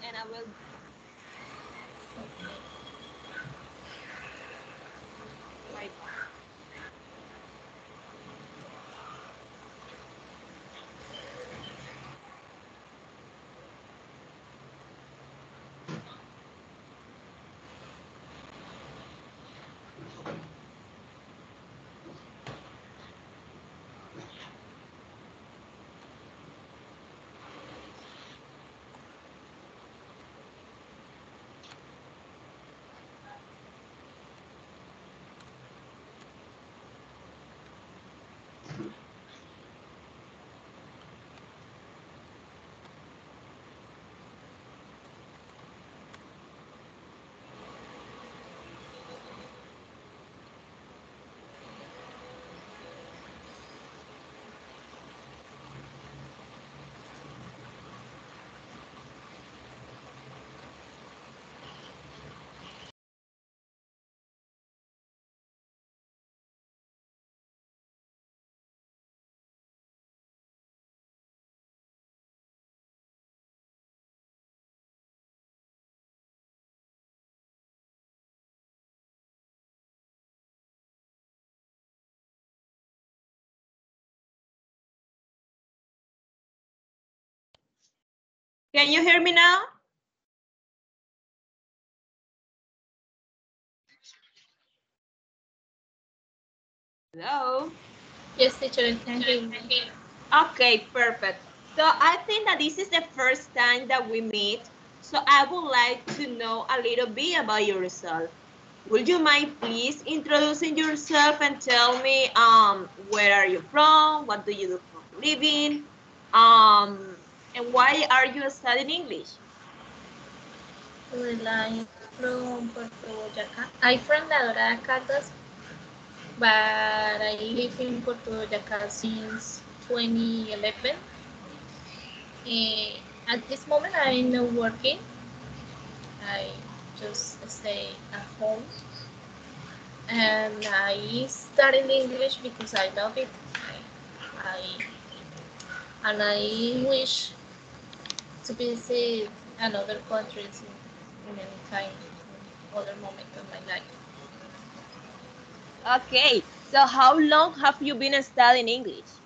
and I will. Bye. Can you hear me now? Hello. Yes, teacher, I can hear you. Okay, perfect. So I think that this is the first time that we meet. So I would like to know a little bit about yourself. Would you mind please introducing yourself and tell me where are you from? What do you do for a living? And why are you studying English? Well, I'm from Puerto Boyacá. I'm from La Dorada Caldas, but I live in Puerto Boyacá since 2011. At this moment, I'm not working. I just stay at home, and I studied English because I love it. I and I wish to visit another countries in any time, in other moment of my life. Okay, so how long have you been studying English?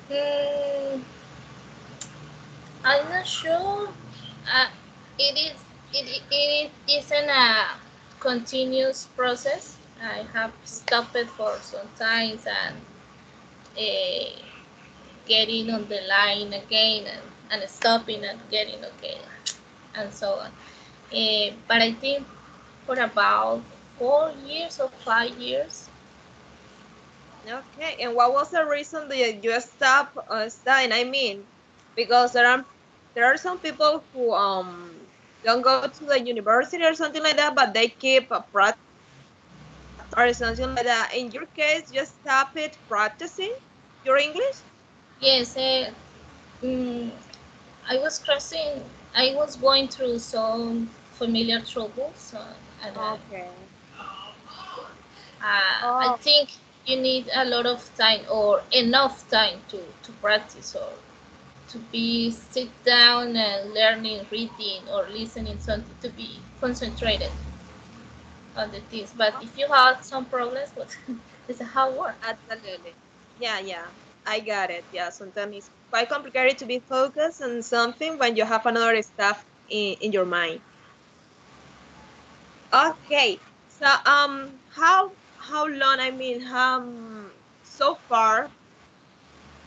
Hmm, I'm not sure. Uh, it is. It isn't a continuous process. I have stopped it for some times and uh, getting on the line again and stopping and getting again and so on. But I think for about 4 years or 5 years. Okay, and what was the reason that you stopped studying? I mean, because there are some people who don't go to the university or something like that, but they keep practice or something like that. In your case, you stop it practicing your English. Yes, mm, I was crossing. I was going through some familiar troubles, and Okay. I Oh, think you need a lot of time or enough time to practice or to be sit down and learning, reading or listening something to be concentrated on the things. But if you have some problems, but it's a hard work. absolutely. Yeah, yeah. I got it. Yeah, sometimes it's quite complicated to be focused on something when you have another stuff in your mind. Okay. So how long, I mean, so far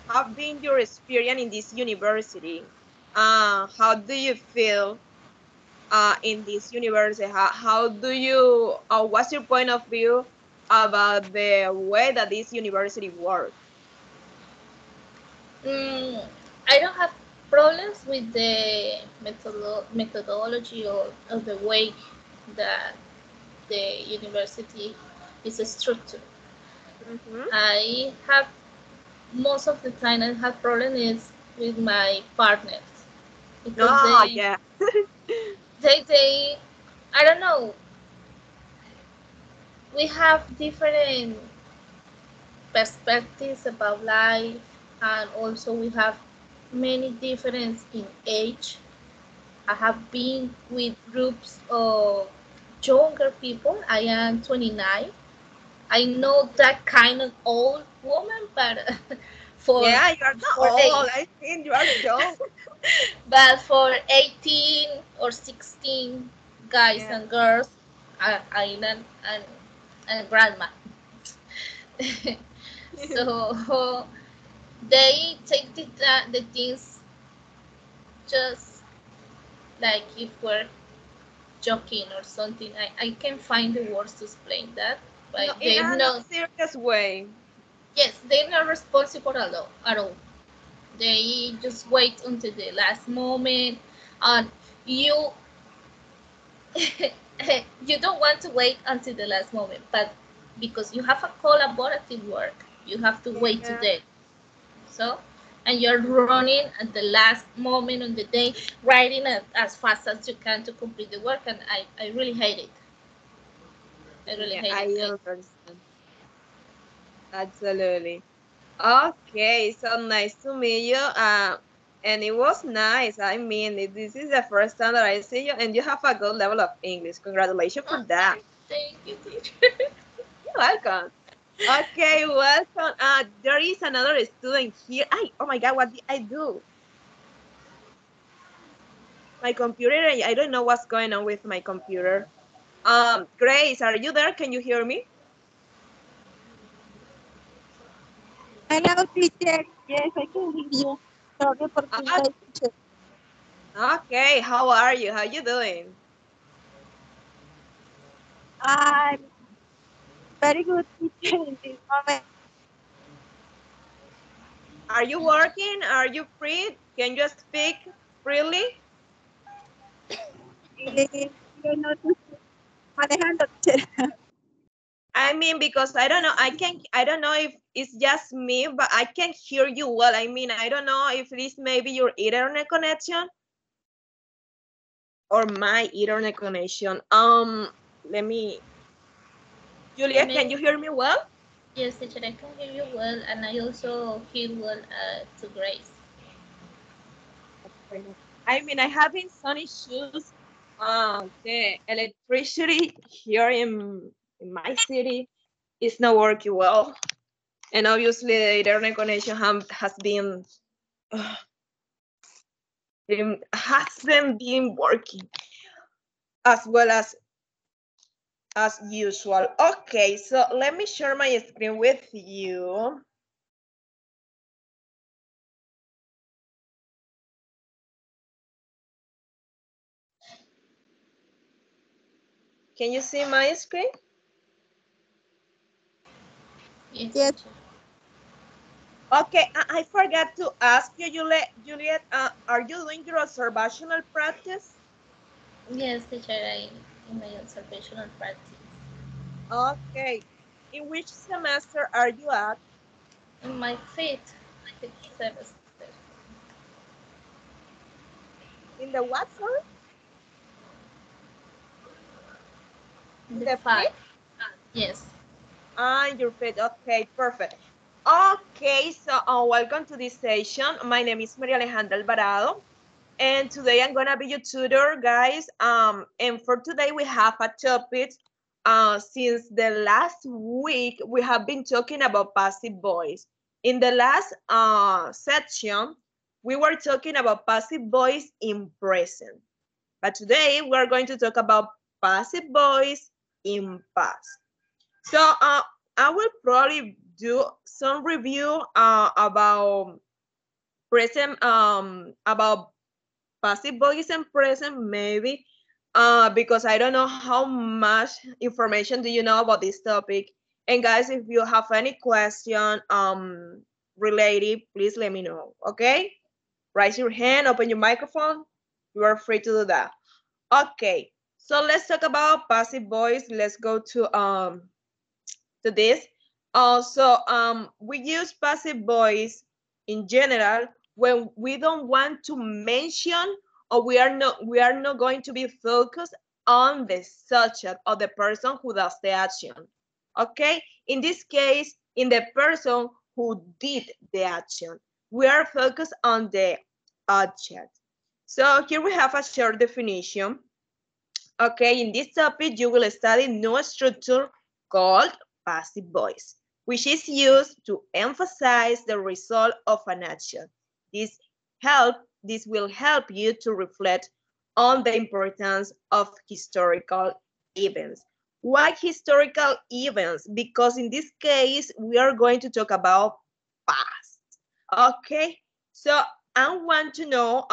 have been your experience in this university? How do you feel in this university? How do you what's your point of view about the way that this university works? Mm, I don't have problems with the methodology or the way that the university is structured. Mm-hmm. I have most of the time I have problems is with my partners because Oh, yeah. they I don't know, we have different perspectives about life, and also we have many difference in age. I have been with groups of younger people. I am 29. I know that kind of old woman, but for Yeah, you are not for eight, old. I think you are young. but for 18 or 16 guys Yeah. and girls, I am a grandma. So they take the things just like if we're joking or something. I can't find the words to explain that, but No, in they're a not not. serious way. Yes, they're not responsible at all. At all. They just wait until the last moment, and you you don't want to wait until the last moment, but because you have a collaborative work, you have to wait to Yeah. that. So, and you're running at the last moment on the day, writing as fast as you can to complete the work, and I really hate it. I really Yeah, hate I it. understand. Absolutely. Okay, so nice to meet you. And it was nice. I mean, this is the first time that I see you, and you have a good level of English. Congratulations for Oh, that. thank you, teacher. You're welcome. Okay, welcome. There is another student here. Oh my God, what did I do? My computer, I don't know what's going on with my computer. Grace, are you there? Can you hear me? Hello, teacher. Yes, I can hear you. Sorry for being Uh, late, teacher. okay, how are you? How you doing? I'm very good, teacher, in this moment. Are you working? Are you free? Can you speak freely? You're not manejando, teacher. I mean, because I don't know, I don't know if it's just me, but I can hear you well. I mean, I don't know if it is maybe your internet connection or my internet connection. Let me, Juliet, can Maybe, you hear me well? yes, teacher, I can hear you well, and I also hear well to Grace. I mean, I having some issues. The electricity here in my city is not working well, and obviously the internet connection has been uh, hasn't been working as well as usual. Okay, so let me share my screen with you. Can you see my screen? Yes, Yes, teacher. Okay, I forgot to ask you, Juliet, are you doing your observational practice? Yes, teacher, I in my observational practice. Okay. In which semester are you at? In my fifth semester. In the what, sorry? In The the five. fifth? Yes. In your fifth. Okay, perfect. Okay, so welcome to this session. My name is Maria Alejandra Alvarado, and today I'm gonna be your tutor, guys. And for today we have a topic. Since the last week we have been talking about passive voice. In the last section, we were talking about passive voice in present. But today we're going to talk about passive voice in past. So I will probably do some review about passive voice and present maybe because I don't know how much information do you know about this topic. And guys, if you have any question related, please let me know. Okay, raise your hand, open your microphone. You are free to do that. Okay, so let's talk about passive voice. Let's go to this. Also, we use passive voice in general when we don't want to mention or we are not going to be focused on the subject or the person who does the action. Okay, in this case, in the person who did the action, we are focused on the object. So here we have a short definition. Okay, in this topic, you will study new structure called passive voice, which is used to emphasize the result of an action. This will help you to reflect on the importance of historical events. Why historical events? Because in this case, we are going to talk about past. Okay, so I want to know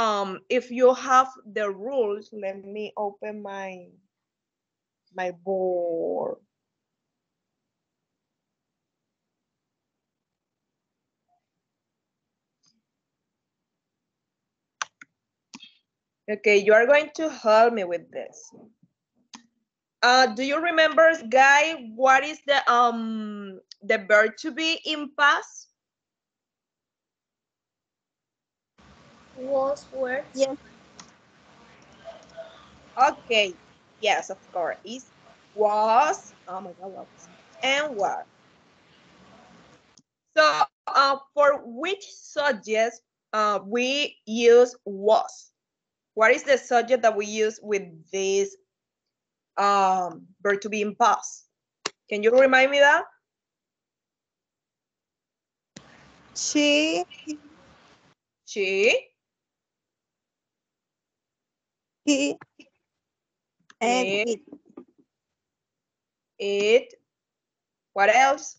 if you have the rules. Let me open my board. Okay, you are going to help me with this. Do you remember, Guy, what is the verb to be in past? Was words. Yes. Okay, yes, of course. Is was, oh my God, was, and were. So for which subjects we use was? What is the subject that we use with this verb to be in past? Can you remind me that? She, She, he, and he, it. it, what else?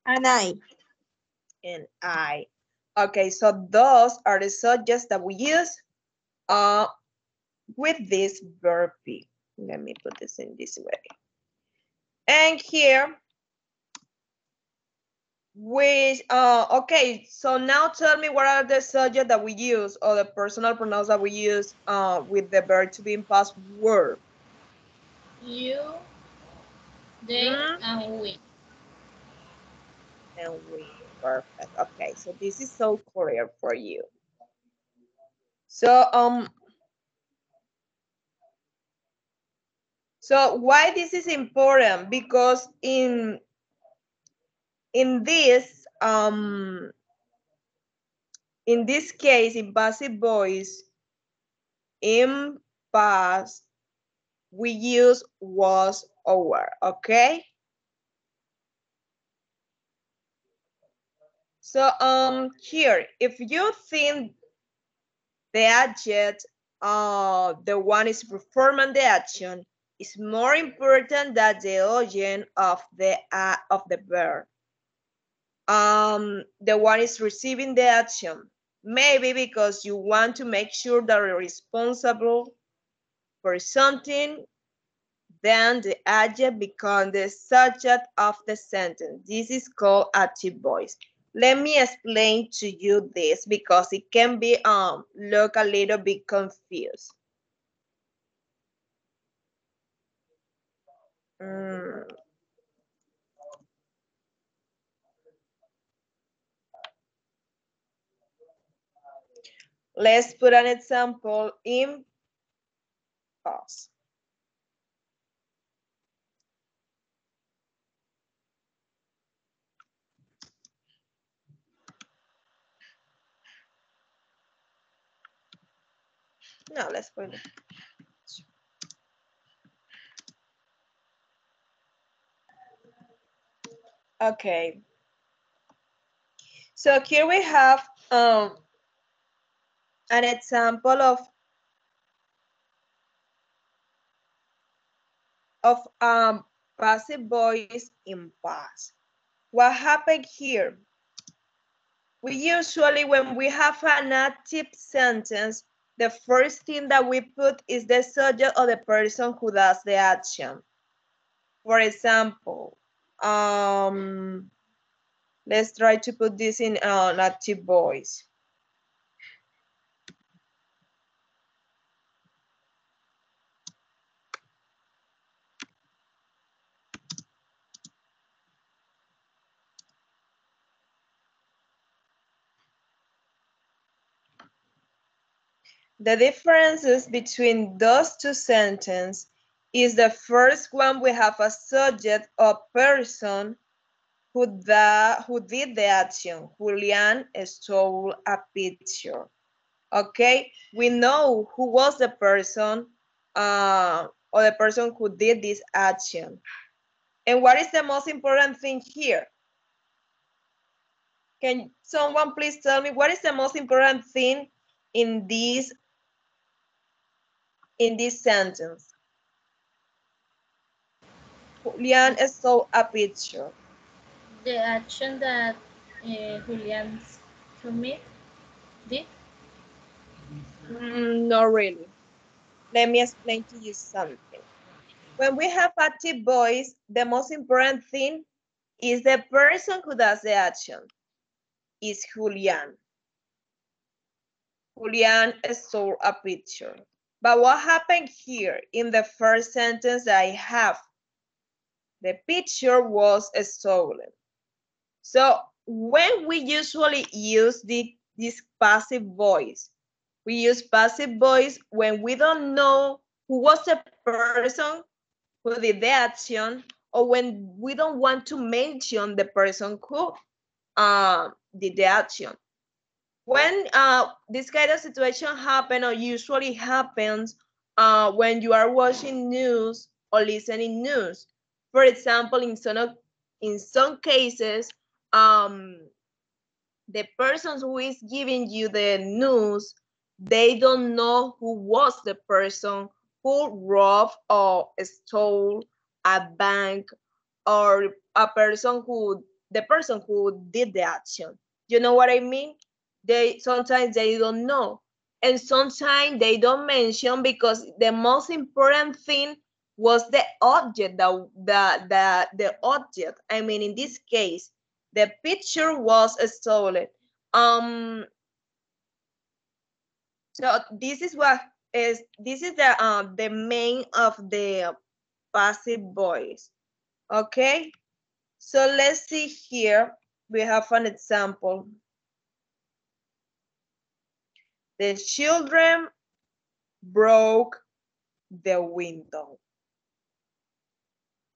And I. And I. Okay, so those are the subjects that we use with this verb be. Let me put this in this way. And here, okay, so now tell me what are the subjects that we use or the personal pronouns that we use with the verb to be in past word. You, they, and we. And we, perfect. Okay, so this is so clear for you. So why this is important? Because in this in this case, in passive voice, in past, we use was over, okay? So here, if you think the adjective, the one is performing the action, is more important than the origin of the verb. The one is receiving the action, maybe because you want to make sure that you're responsible for something, then the adjective becomes the subject of the sentence. This is called active voice. Let me explain to you this because it can be look a little bit confused. Let's put an example in pause. No, let's put it. Okay. So here we have an example of passive voice in past. What happened here? We usually, when we have an active sentence, the first thing that we put is the subject or the person who does the action. For example, let's try to put this in an active voice. The differences between those two sentences is the first one we have a subject or person who did the action. Julian stole a picture. Okay, we know who was the person or the person who did this action. And what is the most important thing here? Can someone please tell me what is the most important thing in this sentence? Julian saw a picture. The action that Julian commit did. Not really. Let me explain to you something. When we have active voice, the most important thing is the person who does the action. Is Julian. Julian saw a picture. But what happened here in the first sentence that I have? The picture was stolen. So when we usually use this passive voice, we use passive voice when we don't know who was the person who did the action, or when we don't want to mention the person who did the action. When this kind of situation happen or usually happens when you are watching news or listening news. For example, in some cases, the person who is giving you the news, they don't know who was the person who robbed or stole a bank, or the person who did the action. You know what I mean? They sometimes they don't know, and sometimes they don't mention because the most important thing was the object, the object. I mean, in this case, the picture was stolen. So this is the main of the passive voice. Okay, so let's see here. We have an example. The children broke the window.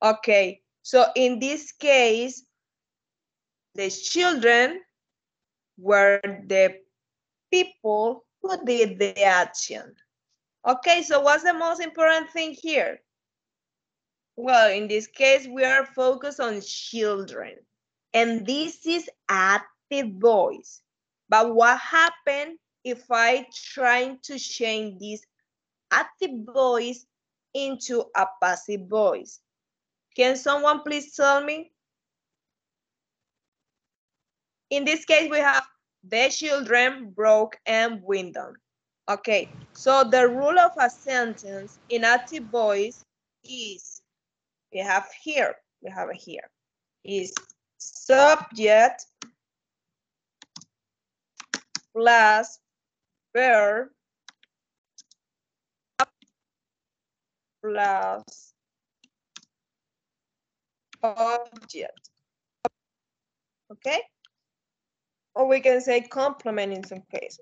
Okay, so in this case, the children were the people who did the action. Okay, so what's the most important thing here? Well, in this case, we are focused on children. And this is active voice. But what happened if I try to change this active voice into a passive voice? Can someone please tell me? In this case, we have the children broke a window. Okay, so the rule of a sentence in active voice is, we have it here, is subject plus verb plus object. Okay? Or we can say complement in some case.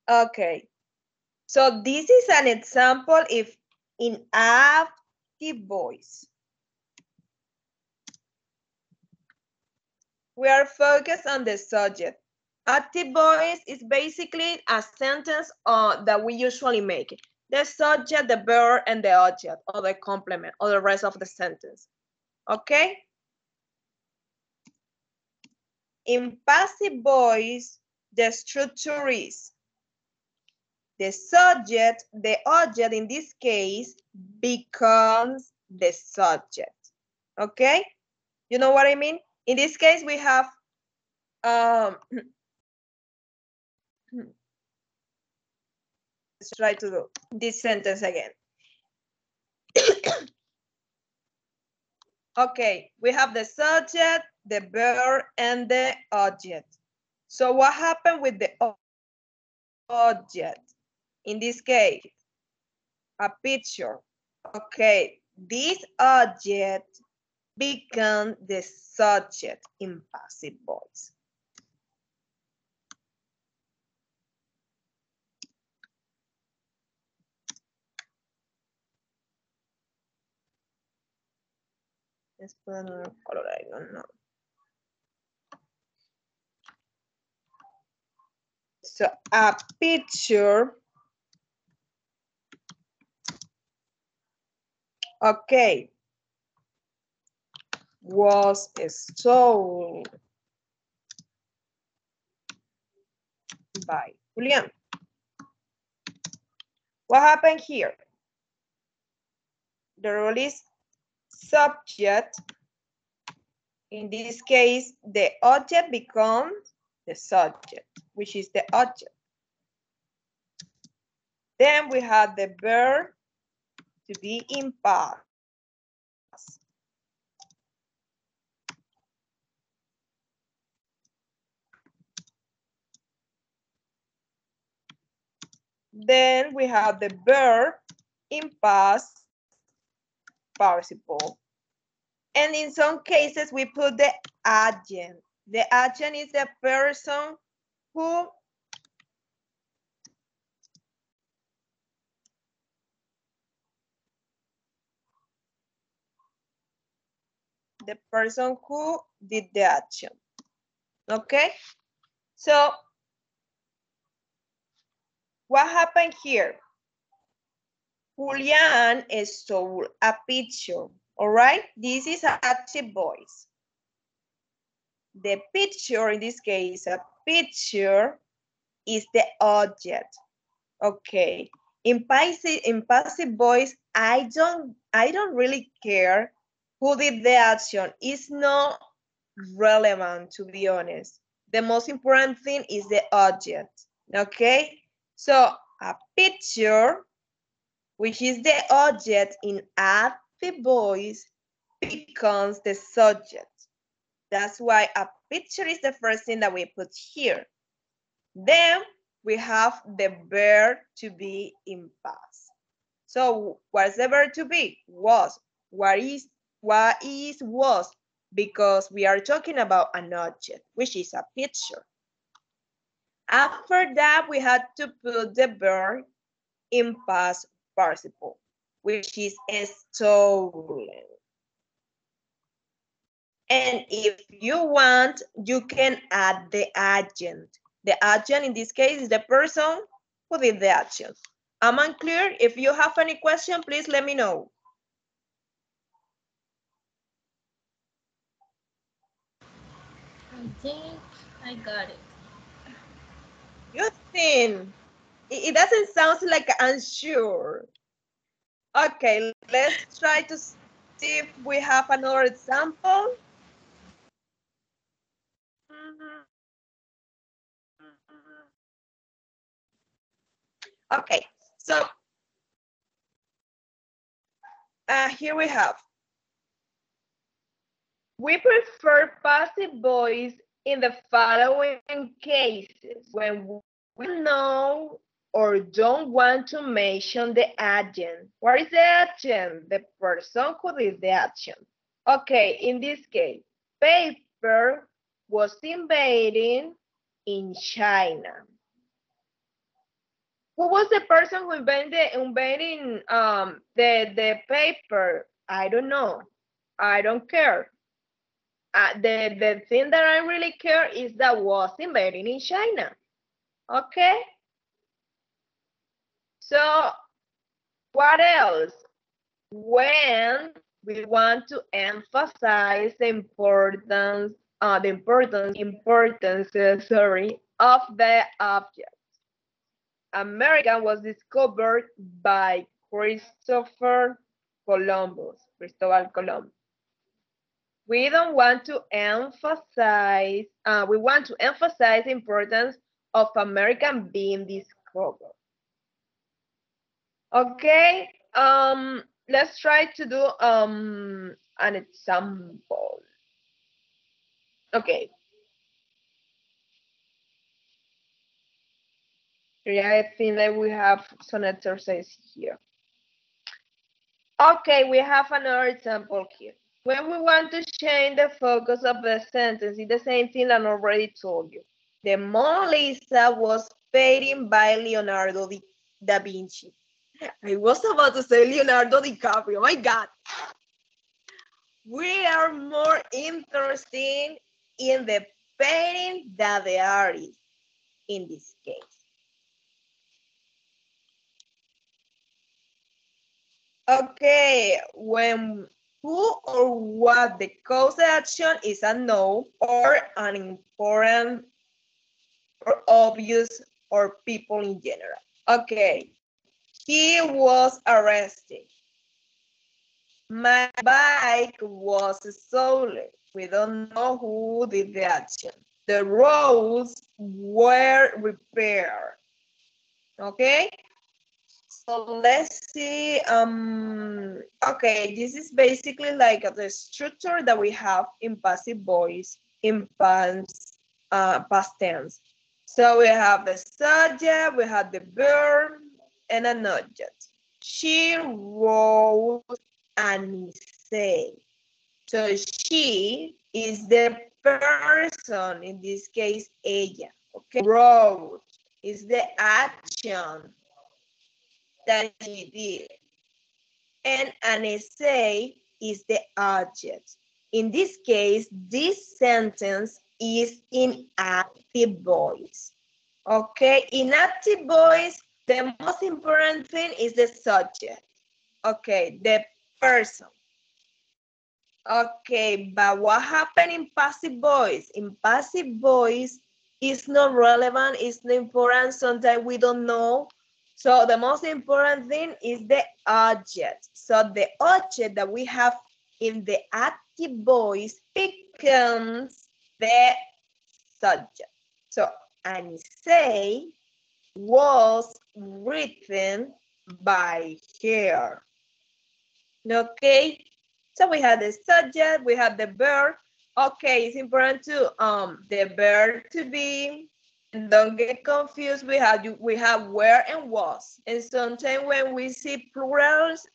Okay. So this is an example if in active voice. We are focused on the subject. Active voice is basically a sentence that we usually make. The subject, the verb, and the object, or the complement, or the rest of the sentence. Okay? In passive voice, the structure is the subject, the object in this case, becomes the subject. Okay? You know what I mean? In this case, we have let's try to do this sentence again. Okay, we have the subject, the verb, and the object. So what happened with the object? In this case, a picture. Okay, this object becomes the subject in passive voice. Let's put another color, I don't know. So a picture, okay, was stolen by Julian. What happened here? The rule is subject. In this case, the object becomes the subject, which is the object. Then we have the verb to be in past. Then we have the verb in past participle. And in some cases, we put the agent. The agent is the person who did the action. Okay? So, what happened here? Julian stole a picture. All right? This is active voice. The picture, in this case, a picture is the object. Okay. In passive voice, I don't really care who did the action. It's not relevant, to be honest. The most important thing is the object. Okay? So a picture, which is the object in active voice, becomes the subject. That's why a picture is the first thing that we put here. Then we have the verb to be in past. So what's the verb to be? Was. What is was? Because we are talking about an object, which is a picture. After that, we had to put the verb in past participle, which is stolen. And if you want, you can add the agent. The agent in this case is the person who did the action. Am I clear? If you have any question, please let me know. I think I got it. You think? It doesn't sound like unsure. Okay, let's try to see if we have another example. Okay, so here we have. We prefer passive voice in the following cases: when we know or don't want to mention the agent. What is the agent? The person who did the action. Okay, in this case, paper was invading in China. Who was the person who invading the paper? I don't know. I don't care. The thing that I really care is that was invading in China. Okay. So what else? When we want to emphasize the importance of the object. America was discovered by Cristobal Columbus. We don't want to emphasize, we want to emphasize the importance of America being discovered. Okay, let's try to do an example. Okay. Yeah, I think that we have some exercise here. Okay, we have another example here. When we want to change the focus of the sentence, it's the same thing that I already told you. The Mona Lisa was painted by Leonardo da Vinci. I was about to say Leonardo DiCaprio. My God. we are more interested in the painting than the artist in this case. Okay, when who or what the cause action is a no or an important or obvious or people in general. Okay, he was arrested. My bike was stolen. We don't know who did the action. The roads were repaired. Okay, so let's see. Okay, this is basically like the structure that we have in passive voice in past tense. So we have the subject, we have the verb, and an object. She wrote an essay. So she is the person, in this case, ella. Okay, wrote is the action that he did. And an essay is the object. In this case, this sentence is in active voice. Okay, in active voice, the most important thing is the subject. Okay, the person. Okay, but what happened in passive voice? In passive voice, it's not relevant, it's not important, sometimes we don't know. So the most important thing is the object. So the object that we have in the active voice becomes the subject. So an essay was written by her. Okay, so we have the subject, we have the verb. Okay, it's important to the verb to be, and don't get confused. We have where and was, and sometimes when we see plurals,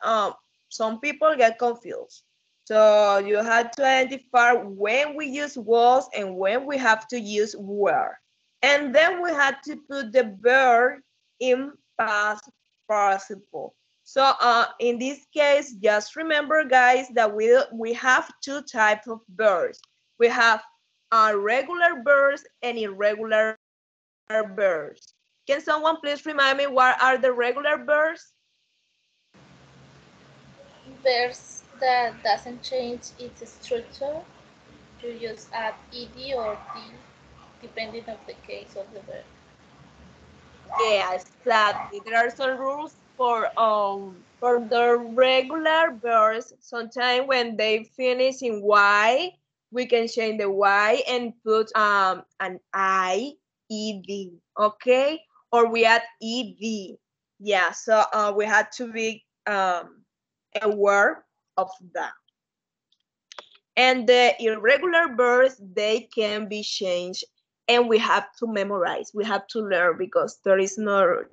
some people get confused. So you have to identify when we use was and when we have to use were, and then we have to put the verb in past participle. So in this case, just remember, guys, that we have two types of verbs. We have regular verbs and irregular verbs. Can someone please remind me what are the regular verbs? Verbs that doesn't change its structure. You just add ed or d depending on the case of the verb. Yeah, exactly. There are some rules for the regular verbs. Sometimes when they finish in y, we can change the y and put an I ed, okay? Or we add ed. Yeah, so we had to be aware of that. And the irregular verbs, they can be changed, and we have to memorize. We have to learn because there is no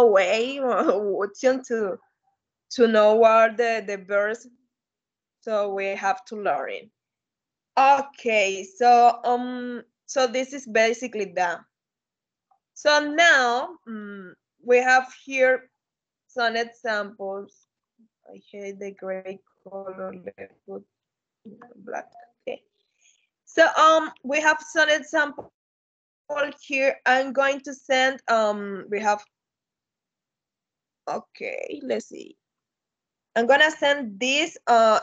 way to know what the verbs. So we have to learn it. Okay, so this is basically that. So now we have here some examples. I hate the gray color. Let's put black. Okay. So we have some example here. I'm going to send we have, okay, let's see. I'm gonna send this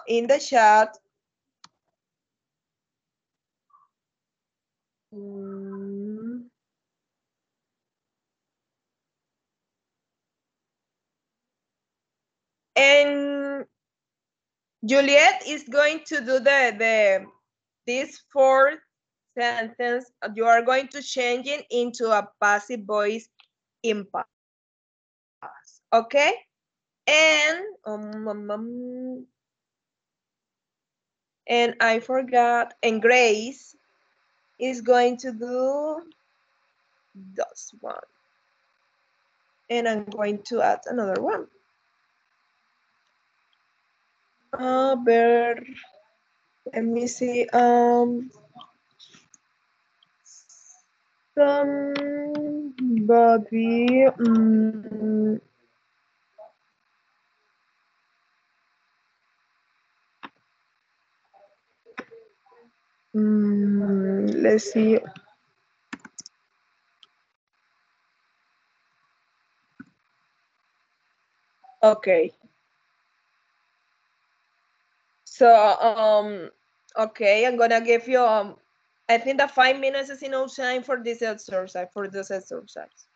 in the chat. And Juliet is going to do this fourth sentence. You are going to change it into a passive voice in past. Okay? And and I forgot, and Grace is going to do this one. And I'm going to add another one. But let me see. Somebody. Let's see. Okay. So, okay, I'm gonna give you, I think that 5 minutes is enough time for this exercise, for this exercise.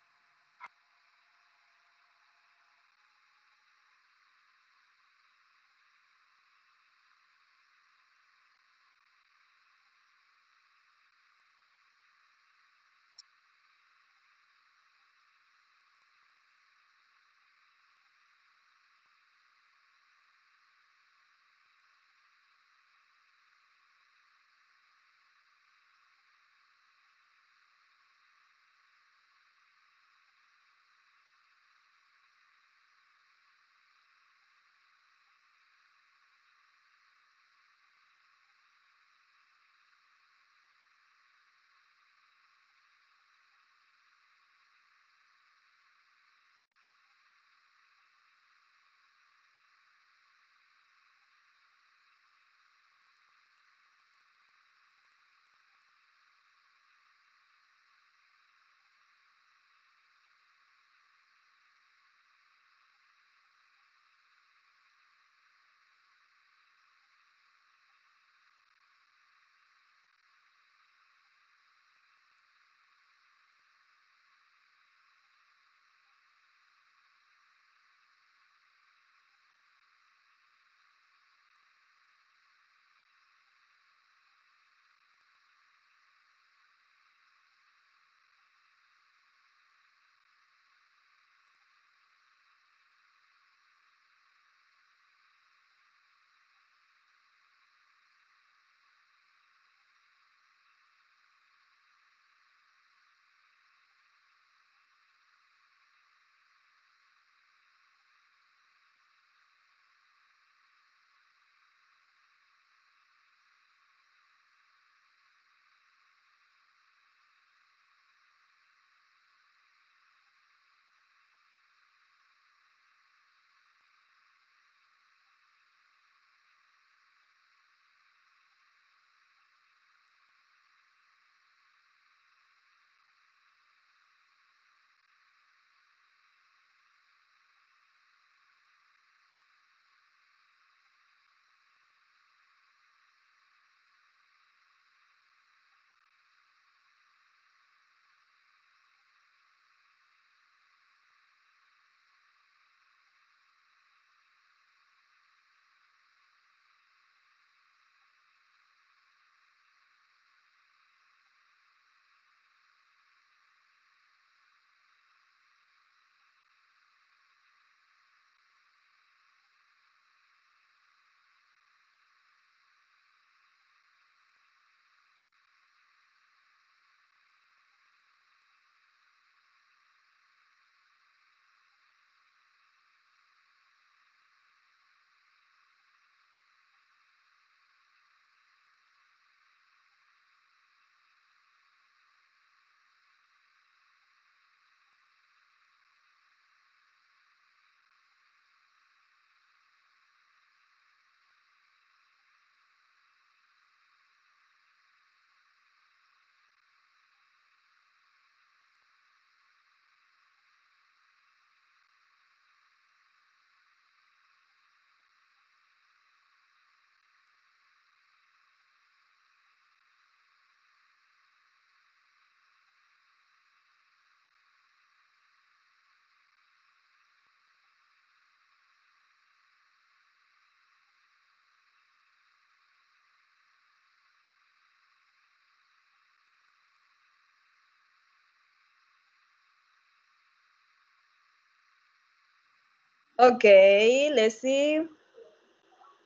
Okay, let's see.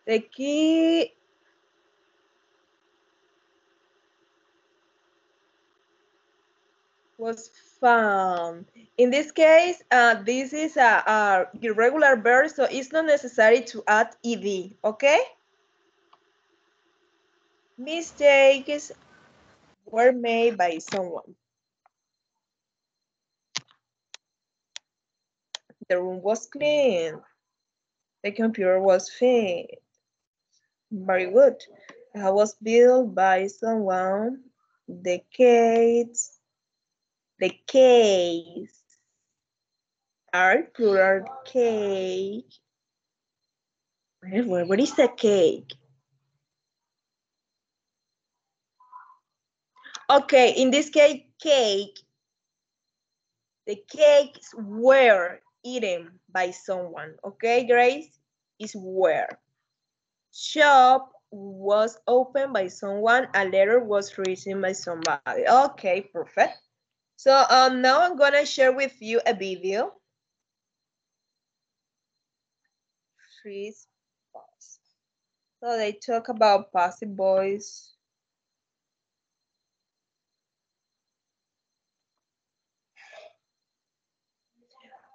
The key was found. In this case, this is a irregular verb, so it's not necessary to add ed, okay? Mistakes were made by someone. The room was clean. The computer was fixed. Very good. was built by someone. The cakes are plural cake. Where is the cake? Okay, in this case, the cakes were eaten by someone. Okay, Grace? Is where. Shop was opened by someone. A letter was written by somebody. Okay, perfect. So now I'm gonna share with you a video. Please pause. So they talk about passive voice.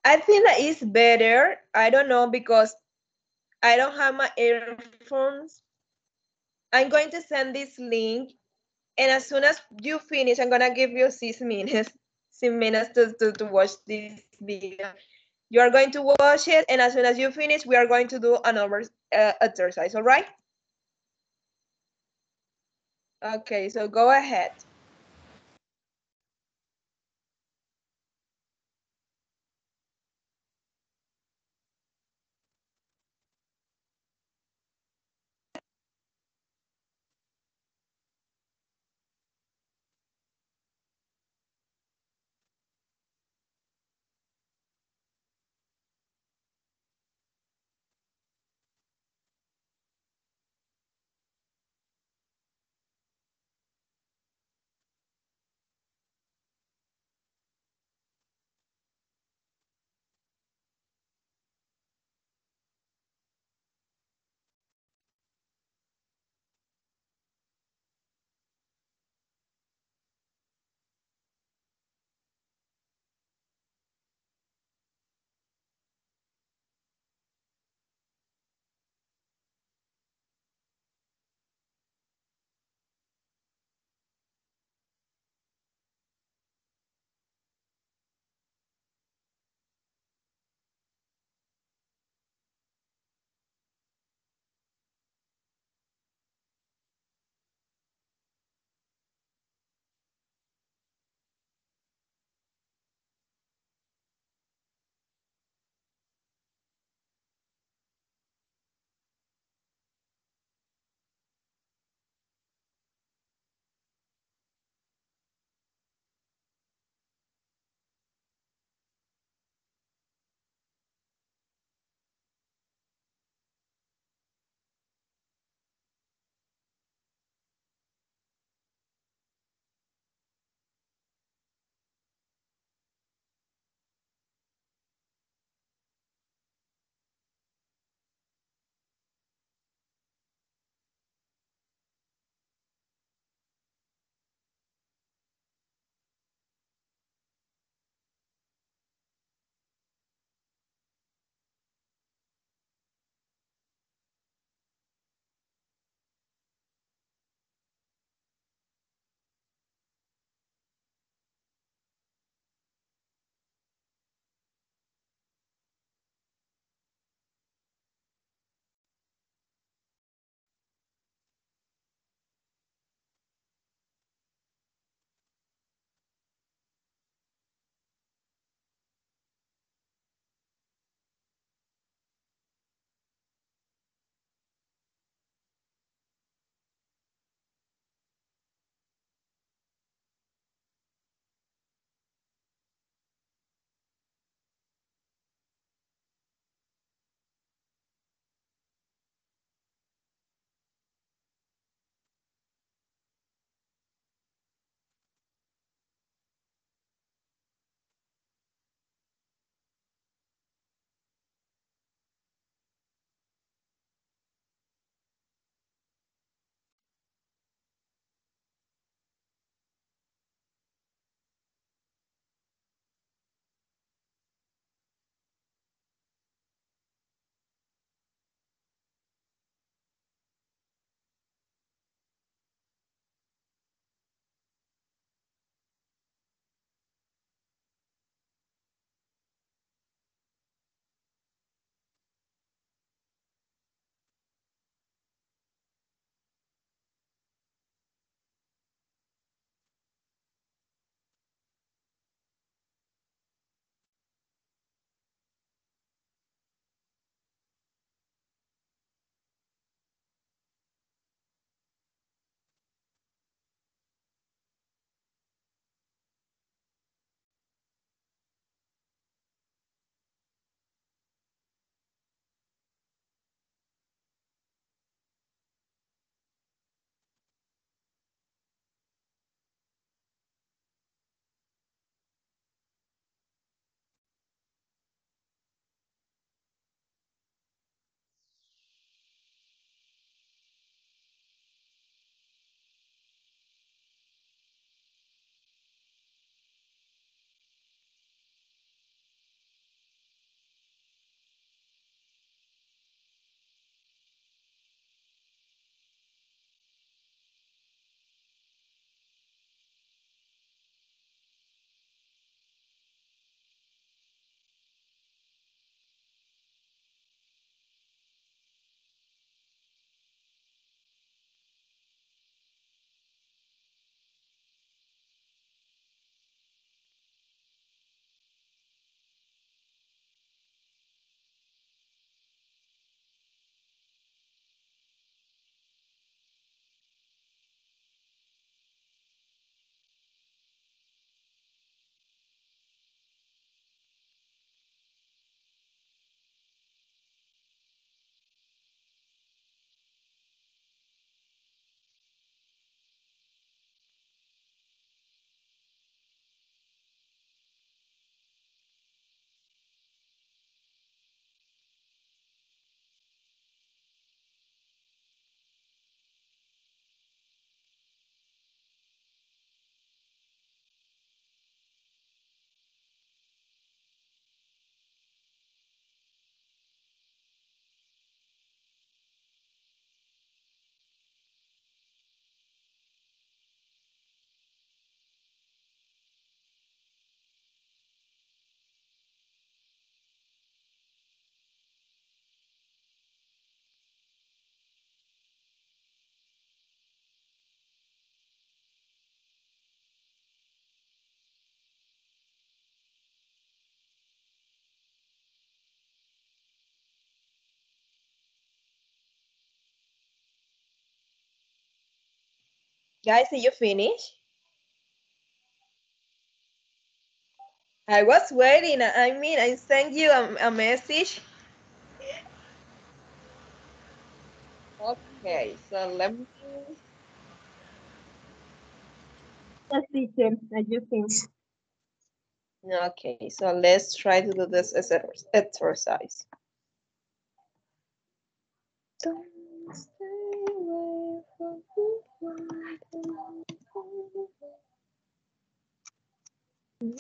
I think that is better. I don't know because I don't have my earphones. I'm going to send this link, and as soon as you finish, I'm gonna give you 6 minutes, 6 minutes to watch this video. You are going to watch it, and as soon as you finish, we are going to do another exercise, all right? Okay, so go ahead. Guys, did you finish? I was waiting. I mean, I sent you a message. Okay, so let me. Yes, teacher. I just finished. Okay, so let's try to do this exercise. Don't stay away from me.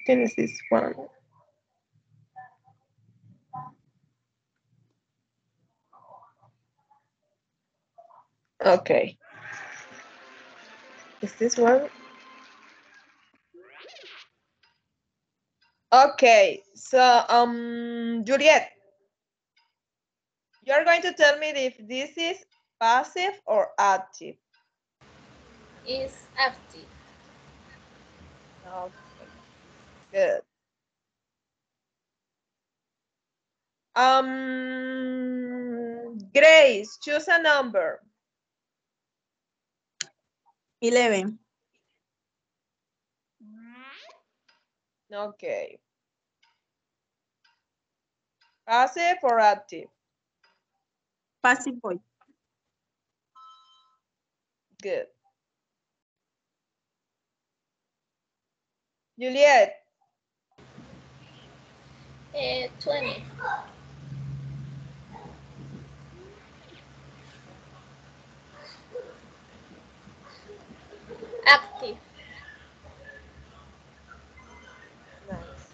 Tienes this one. Okay. Is this one? Okay, so Juliet, you're going to tell me if this is passive or active. Is active. Okay, good. Grace, choose a number. 11. Okay. Passive or active? Passive voice. Good. Juliet, 20. Active. nice.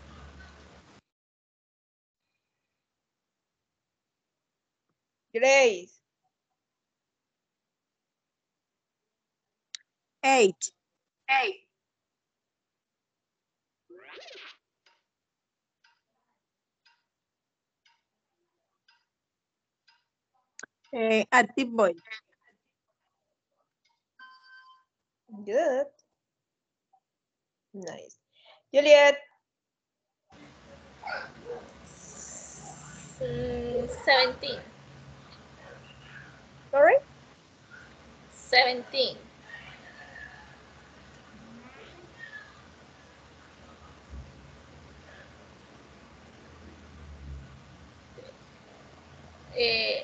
Grace, 8. Active voice. good. Nice. Juliet, 17. sorry? 17.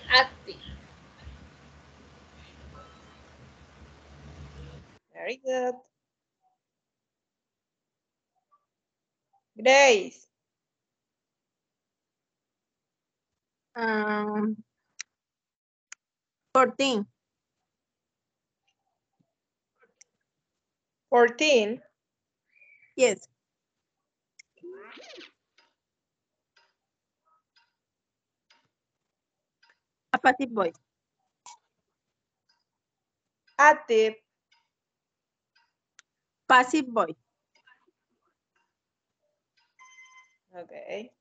Active. Very good. Grace, 14. 14. Yes. A passive voice. Active. Passive voice. Okay.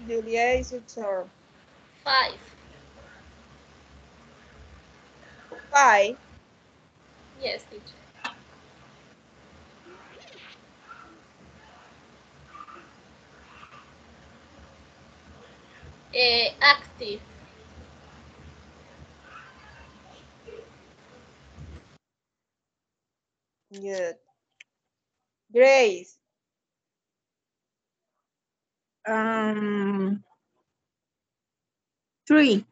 Julia, is your turn. 5. 5. Yes, teacher. Active. Good. Grace, 3.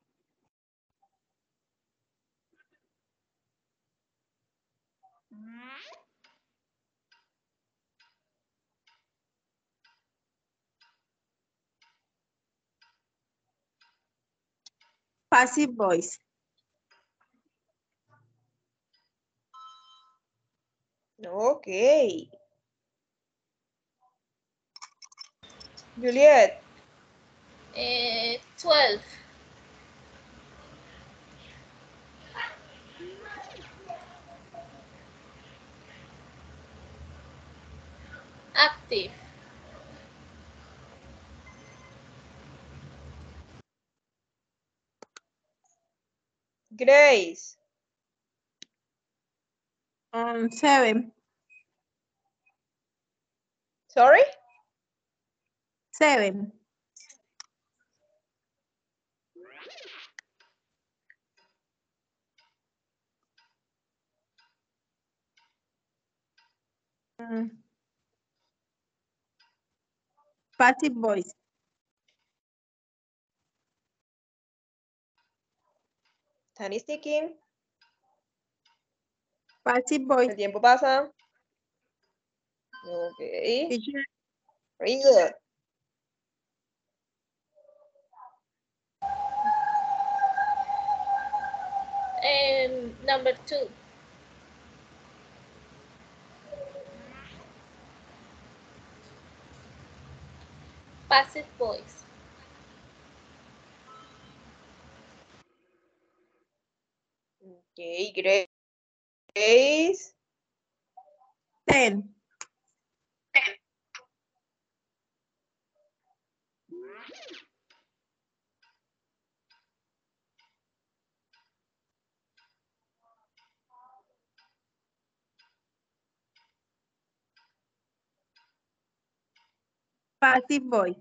Passive voice. okay. Juliet, 12. Active. Grace. 7. Sorry? 7. Passive voice. Time is ticking. Passive voice. El tiempo pasa. Okay. Teacher. Very good. Number 2. Passive voice. Okay, Grace. 10. Passive voice.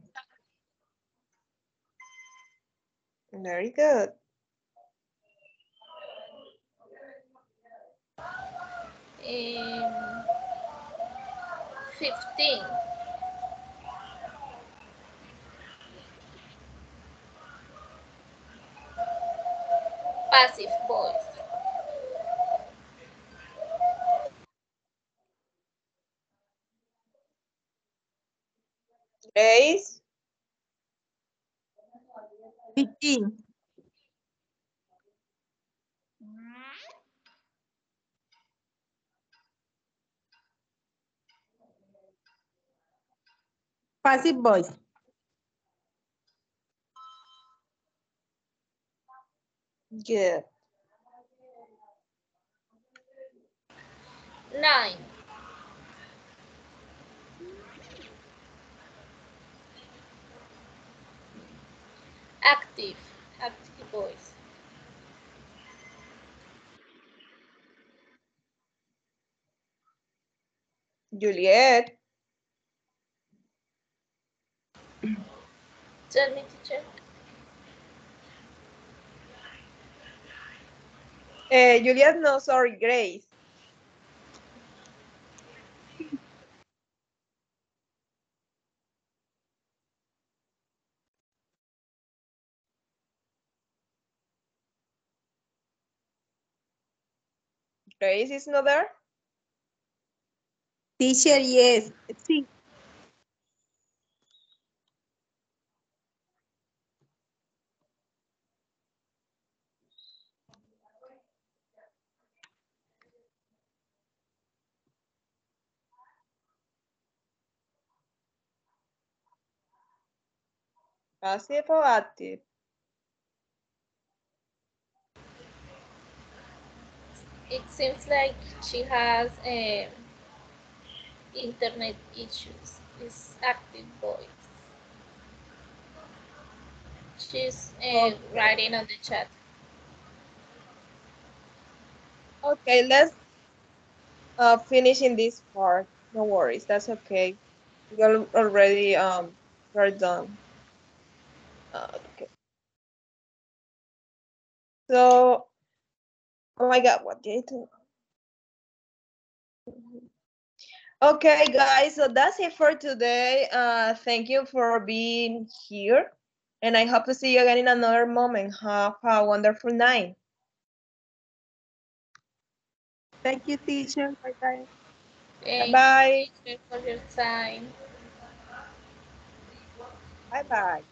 Very good. Um, 15. Passive voice. Grace. 15. Passive voice. Good. 9. Active. Active voice. Juliet. Tell me, teacher. Juliet, no, sorry, Grace. Grace is not there? Teacher, yes. Sí. Passive or active? It seems like she has internet issues. It's active voice. She's Okay. writing on the chat. Okay, let's finish in this part. No worries, that's okay. We're already we're done. Okay. So, oh my God, what did I do? Okay, guys, so that's it for today. Thank you for being here. And I hope to see you again in another moment. Have a wonderful night. Thank you, teacher. Bye-bye. Thank Bye-bye. you, teacher, for your time. Bye-bye.